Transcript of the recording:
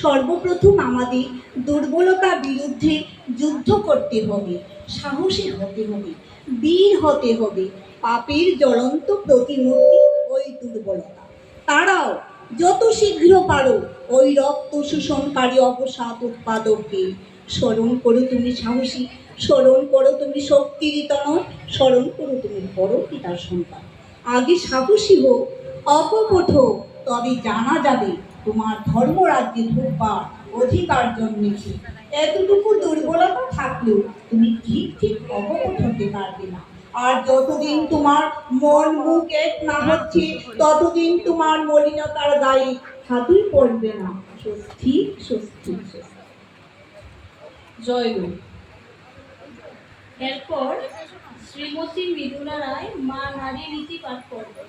সর্বপ্রথম আমাদের দুর্বলতার বিরুদ্ধে যুদ্ধ করতে হবে, সাহসী হতে হবে, বীর হতে হবে। পাপের জ্বলন্ত প্রতিমূর্তি ওই দুর্বলতা। তারাও যত শীঘ্র পারো ওই রক্ত শোষণকারী অবসাদ উৎপাদককে। স্মরণ করো তুমি সাহসী, স্মরণ করো তুমি শক্তির তনয়, স্মরণ করো তুমি বড় পিতার সন্তান। আগে সাহসী হোক, অকপট হোক, তবে জানা যাবে তোমার ধর্মরাজ্যে ঢুকবার অধিকার জন্মেছে। এতটুকু দুর্বলতা থাকলেও তুমি ঠিক ঠিক অকপট হতে পারবে না। আর যতদিন তোমার মন মুখ এক না হচ্ছে, ততদিন তোমার মলিনতার গায়ে হাতুই পড়বে না। স্বস্তি, স্বস্তি, স্বস্তি। জয় গুরু। এরপর শ্রীমতী মৃদুলা রায় মা নারী নীতি পাঠ করবেন।